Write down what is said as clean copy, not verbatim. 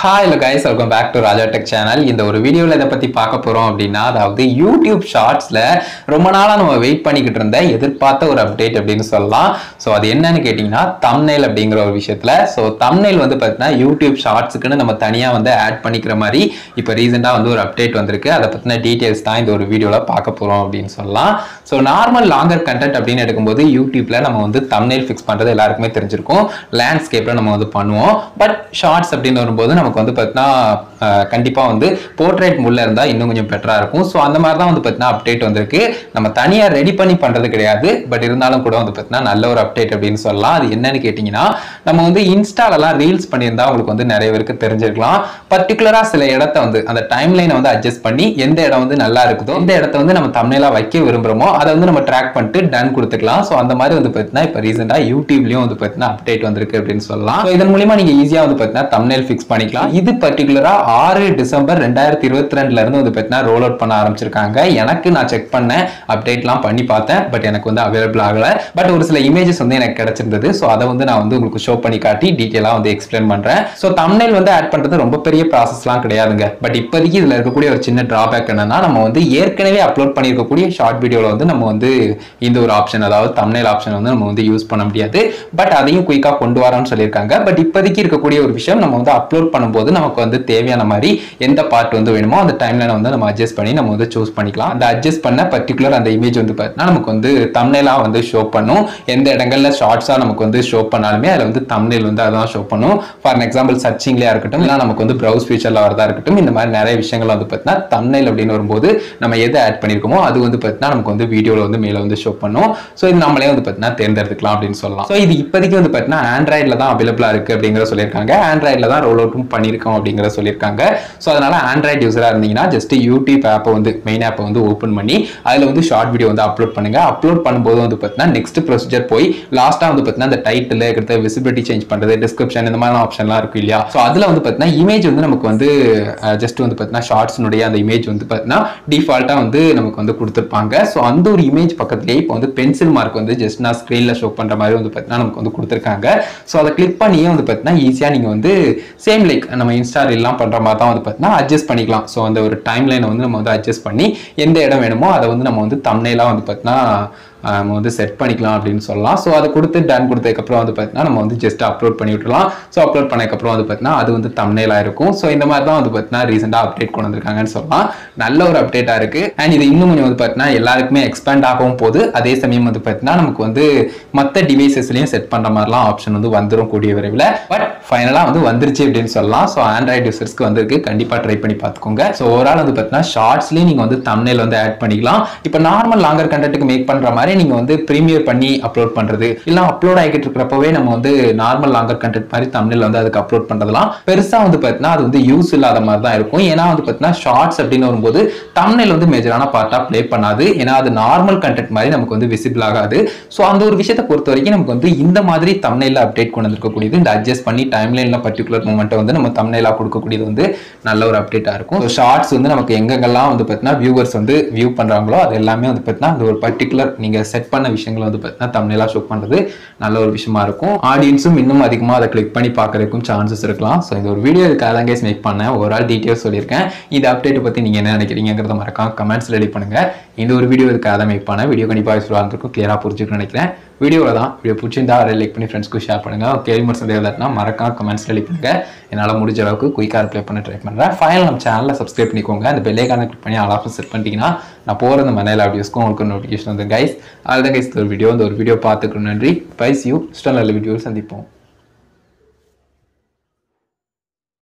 Hi hello guys, welcome back to Raja Tech channel. இந்த ஒரு வீடியோல இத பத்தி பார்க்க போறோம் அப்படினா அதாவது YouTube Shortsல ரொம்ப நாளா நம்ம வெயிட் பண்ணிக்கிட்டு இருந்த எதிர்பார்த்த ஒரு அப்டேட் அப்படினு சொல்லலாம். சோ அது என்னன்னு கேட்டிங்கனா thumbnail அப்படிங்கற ஒரு விஷயத்துல. சோ thumbnail வந்து பார்த்தா YouTube Shortsக்குன்னு நம்ம தனியா வந்து ஆட் பண்ணிக்கிற மாதிரி இப்போ ரீசன்ட்டா வந்து ஒரு அப்டேட் வந்திருக்கு. அத பத்தின டீடைல்ஸ் தான் இந்த ஒரு வீடியோல பார்க்க போறோம் அப்படினு சொல்லலாம். சோ நார்மல் லாங்கர் கண்டென்ட் அப்படினு எடுக்கும்போது YouTubeல நம்ம வந்து thumbnail ஃபிக்ஸ் பண்றது எல்லாருக்குமே தெரிஞ்சிருக்கும். லேண்ட்ஸ்கேப்ல நம்ம வந்து பண்ணுவோம். பட் ஷார்ட்ஸ் அப்படினு வரும்போது நமக்கு வந்து பார்த்தா கண்டிப்பா வந்து போர்ட்ரேட் முள்ள இருந்தா இன்னும் கொஞ்சம் பெட்டரா இருக்கும். சோ அந்த மாதிரி தான் வந்து பார்த்தா அப்டேட் வந்திருக்கு. நம்ம தனியா ரெடி பண்ணி பண்றது கிடையாது. பட் இருந்தாலும் கூட வந்து பார்த்தா நல்ல ஒரு அப்டேட் அப்படினு சொல்லலாம். அது என்னன்னு கேட்டிங்கனா நம்ம வந்து இன்ஸ்டாலலாம் ரீல்ஸ் பண்ணியிருந்தா உங்களுக்கு வந்து நிறைய பேருக்கு தெரிஞ்சிருக்கலாம். பர்టిక్యులரா சில இடத்தை வந்து அந்த டைம்லைனை வந்து அட்ஜஸ்ட் பண்ணி எந்த இடம் வந்து நல்லா இருக்குதோ இந்த இடத்தை வந்து நம்ம thumbnail-ஆ வைக்க விரும்புறோமோ அதை வந்து நம்ம ட்ராக் பண்ணிட்டு டன் கொடுத்துக்கலாம். சோ அந்த மாதிரி வந்து பார்த்தா இப்போ ரீசன்ட்டா YouTubeலயும் வந்து பார்த்தா அப்டேட் வந்திருக்கு அப்படினு சொல்லலாம். சோ இதன் மூலமா நீங்க ஈஸியா வந்து பார்த்தா thumbnail ஃபிக்ஸ் பண்ணிக்கலாம். இது பர்టిక్యులரா 6 டிசம்பர் 2022ல இருந்து வந்து பார்த்தா ரோல் அவுட் பண்ண ஆரம்பிச்சிருக்காங்க. எனக்கு நான் செக் பண்ணேன், அப்டேட்லாம் பண்ணி பார்த்தேன். பட் எனக்கு வந்து அவைலபிள் ஆகல. பட் ஒரு சில இமேजेस வந்து எனக்கு கிடைச்சிருந்தது. சோ அதை வந்து நான் வந்து உங்களுக்கு ஷோ பண்ணி காட்டி டீடைலா வந்து எக்ஸ்பிளைன் பண்றேன். சோ thumbnail வந்து ஆட் பண்றது ரொம்ப பெரிய ப்ராசஸ்லாம் கிடையாதுங்க. பட் இப்போதைக்கு இதுல இருக்கக்கூடிய ஒரு சின்ன டிராபேக் என்னன்னா நம்ம வந்து ஏற்கனவே அப்லோட் பண்ணியிருக்கக்கூடிய ஷார்ட் வீடியோல வந்து நம்ம வந்து இந்த ஒரு ஆப்ஷன் அதாவது thumbnail ஆப்ஷன் வந்து நம்ம வந்து யூஸ் பண்ண முடியாது. பட் அதையும் குயிக்கா கொண்டு வரோம்னு சொல்லியிருக்காங்க. பட் இப்போதைக்கு இருக்கக்கூடிய ஒரு விஷயம் நம்ம வந்து அப்லோட் பண்ணும்போது நமக்கு வந்து தேவையான மாதிரி எந்த பார்ட் வந்து வேணுமோ அந்த டைம்லைனை வந்து நம்ம அட்ஜஸ்ட் பண்ணி நம்ம வந்து சூஸ் பண்ணிக்கலாம். அந்த அட்ஜஸ்ட் பண்ண பர்టిక్యులர் அந்த இமேஜ் வந்து பார்த்தீங்கன்னா நமக்கு வந்து thumbnail-ஆ வந்து ஷோ பண்ணும். எந்த இடங்கள்ல ஷார்ட்ஸா நமக்கு வந்து ஷோ பண்ணாலுமே அதுல வந்து thumbnail வந்து அதான் ஷோ பண்ணும். ஃபார் எக்ஸாம்பிள் சர்ச்சிங்லயா இருக்கட்டும் இல்ல நமக்கு வந்து ப்ரௌஸ் ஃபீச்சர்ல வரதா இருக்கட்டும் இந்த மாதிரி நிறைய விஷயங்கள் வந்து பார்த்தீங்கன்னா thumbnail அப்படின்னு வரும்போது நம்ம எதை ஆட் பண்ணிருக்கோமோ அது வந்து பார்த்தீங்கன்னா நமக்கு வந்து வீடியோல வந்து மேல வந்து ஷோ பண்ணும். ஸோ இது நம்மளே வந்து பார்த்தீங்கன்னா தேர்ந்தெடுத்துக்கலாம் அப்படின்னு சொல்லலாம். ஸோ இது இப்போதைக்கு வந்து பார்த்தீங்கன்னா ஆண்ட்ராய்டில் தான் அவைலபிளா இருக்கு அப்படிங்கிற சொல்லியிருக்காங்க. ஆண்ட்ராய்டில் தான் ரோல் அவுட்டும் பண்ணியிருக்கோம் அப்படிங்கிற சொல்லியிருக்காங்க. ஸோ அதனால ஆண்ட்ராய்டு யூஸரா இருந்தீங்கன்னா ஜஸ்ட் யூடியூப் ஆப்பை வந்து மெயின் ஆப்பை வந்து ஓப்பன் பண்ணி அதில் வந்து ஷார்ட் வீடியோ வந்து அப்லோட் பண்ணுங்க. அப்லோட் பண்ணும்போது வந்து பார்த்தீங்கன்னா நெக்ஸ்ட் ப்ரொசீஜர் போய் லாஸ்ட்டாக வந்து பார்த்தீங்கன்னா அந்த டைட்டில் இருக்கிற விசிபிலிட்டி சேஞ்ச் பண்ணுறது டிஸ்கிரிப்ஷன் இந்த மாதிரி ஆப்ஷன்லாம் இருக்கு இல்லையா. ஸோ அதில் வந்து பார்த்தீங்கன்னா இமேஜ் வந்து நமக்கு வந்து ஜஸ்ட் வந்து பார்த்தீங்கன்னா ஷார்ட்ஸ்னுடைய அந்த இமேஜ் வந்து பார்த்தீங்கன்னா டிஃபால்ட்டாக வந்து நமக்கு வந்து கொடுத்துருப்பாங்க. ஸோ அந்த ஒரு இமேஜ் பக்கத்துலேயே இப்போ வந்து பென்சில் மார்க் வந்து ஜஸ்ட் நான் ஸ்க்ரீனில் ஷோ பண்ணுற மாதிரி வந்து பார்த்தீங்கன்னா நமக்கு வந்து கொடுத்துருக்காங்க. ஸோ அதை கிளிக் பண்ணியே வந்து பார்த்தீங்கன்னா ஈஸியாக நீங்கள் வந்து சேம் லைக் நம்ம இன்ஸ்டா ரீல்லாம் பண்ணுற மாதிரி தான் வந்து பார்த்தீங்கன்னா அட்ஜஸ்ட் பண்ணிக்கலாம். ஸோ அந்த ஒரு டைம்லைனை வந்து நம்ம வந்து அட்ஜஸ்ட் பண்ணி எந்த இடம் வேணுமோ அதை வந்து நம்ம வந்து thumbnail-ஆ வந்து பார்த்தீங்கன்னா நம்ம வந்து செட் பண்ணிக்கலாம் அப்படின்னு சொல்லலாம். ஸோ அதை கொடுத்து டன் கொடுத்ததுக்கப்புறம் வந்து பார்த்தீங்கன்னா நம்ம வந்து ஜஸ்ட் அப்லோட் பண்ணி விட்டுலாம். ஸோ அப்லோட் பண்ணதுக்கப்புறம் வந்து பார்த்தீங்கன்னா அது வந்து thumbnail-ஆக இருக்கும். ஸோ இந்த மாதிரி தான் வந்து பார்த்தீங்கன்னா ரீசெண்டாக அப்டேட் கொண்டு வந்திருக்காங்கன்னு சொல்லலாம். நல்ல ஒரு அப்டேட்டாக இருக்குது. அண்ட் இது இன்னும் கொஞ்சம் வந்து பார்த்தீங்கன்னா எல்லாருக்குமே எக்ஸ்பேண்ட் ஆகவும் போது அதே சமயம் வந்து பார்த்தீங்கன்னா நமக்கு வந்து மற்ற டிவைசஸ்லையும் செட் பண்ணுற மாதிரிலாம் ஆப்ஷன் வந்து வந்துடும் கூடிய விரைவில். பட் ஃபைனலாக வந்து வந்துருச்சு அப்படின்னு சொல்லலாம். ஸோ ஆண்ட்ராய்டு யூசர்ஸ்க்கு வந்திருக்கு. கண்டிப்பாக ட்ரை பண்ணி பார்த்துக்கோங்க. ஸோ ஓவரால் வந்து பார்த்தீங்கன்னா ஷார்ட்ஸ்லேயும் நீங்கள் வந்து thumbnail வந்து ஆட் பண்ணிக்கலாம். இப்போ நார்மல் லாங்கர் கண்டென்ட்டுக்கு மேக் பண்ணுற மாதிரி நீங்க வந்து பிரீமியர் பண்ணி அப்லோட் பண்றது இல்ல அப்லோட் ஆகிட்டு இருக்கிறப்பவே நம்ம வந்து நார்மல் லாங்கர் கண்டென்ட் மாதிரி thumbnail வந்து அதுக்கு அப்லோட் பண்றதெல்லாம் பெருசா வந்து பார்த்தீங்கன்னா அது வந்து யூஸ் இல்லாத மாதிரி தான் இருக்கும். ஏன்னா வந்து பார்த்தீங்கன்னா ஷார்ட்ஸ் அப்படின்னு வரும்போது thumbnail வந்து மேஜரான பார்ட்டா ப்ளே பண்ணாது. ஏன்னா அது நார்மல் கண்டென்ட் மாதிரி நமக்கு வந்து விசிபிள் ஆகாது. ஸோ அந்த ஒரு விஷயத்தை பொறுத்த வரைக்கும் நமக்கு வந்து இந்த மாதிரி thumbnail அப்டேட் கொண்டு வந்திருக்கக்கூடியது இந்த அட்ஜஸ்ட் பண்ணி டைம்லைன்ல பர்டிகுலர் மூமெண்ட்டை வந்து நம்ம thumbnail-ஆ கொடுக்கக்கூடியது வந்து நல்ல ஒரு அப்டேட்டா இருக்கும். ஸோ ஷார்ட்ஸ் வந்து நமக்கு எங்கெங்கெல்லாம் வந்து பார்த்தீங்கன்னா வியூவர்ஸ் வந்து வியூ பண்றாங்களோ அது எல்லாமே வந்து பார்த்தீங்கன்னா அந்த ஒரு பர்டிகுலர் நீங்க செட் பண்ண விஷயங்களை வந்து பார்த்தீங்கன்னா thumbnail-ஆ ஷோ பண்றது நல்ல ஒரு விஷயமா இருக்கும். ஆடியன்ஸும் இன்னும் அதிகமாக அதை கிளிக் பண்ணி பார்க்கறதுக்கும் சான்சஸ் இருக்கலாம். ஸோ இந்த ஒரு வீடியோ இதுக்காக தான் கைஸ் மேக் பண்ணேன். ஓவரால் டீட்டெயில்ஸ் சொல்லியிருக்கேன். இந்த அப்டேட் பற்றி நீங்கள் என்ன நினைக்கிறீங்கிறத மறக்காம கமெண்ட்ஸ் ரெடி பண்ணுங்க. இந்த ஒரு வீடியோ இதுக்காக தான் மேக் பண்ணேன். வீடியோ கண்டிப்பாக யூஸ்ஃபுல்லாக இருந்திருக்கும். கிளியராக புரிஞ்சுக்கணும்னு நினைக்கிறேன். வீடியோவில் தான் வீடியோ பிடிச்சிருந்தா லைக் பண்ணி ஃப்ரெண்ட்ஸ்க்கு ஷேர் பண்ணுங்க. கேள்வி மட்டும் சந்தேகம்னா மறக்காம கமெண்ட்ஸ் ரெடி பண்ணுங்க. என்னால் முடிஞ்ச அளவுக்கு குயிக்காக ரிப்ளை பண்ண ட்ரை பண்ணுறேன். ஃபைனல் நம்ம சேனலில் சப்ஸ்கிரைப் பண்ணிக்கோங்க. அந்த பெல் ஐகானை கிளிக் பண்ணி ஆல் ஆப்ஷன் செட் பண்ணிட்டீங்கன்னா நான் போகிற இந்த மலையாள வீடியோஸ்க்கும் உங்களுக்கு நோட்டிஃபிகேஷன் வந்து கைஸ். அதுதான் கைஸ் இந்த ஒரு வீடியோ பார்த்துக்கணும். நன்றி. Bye see you. நல்ல வீடியோவில் சந்திப்போம்.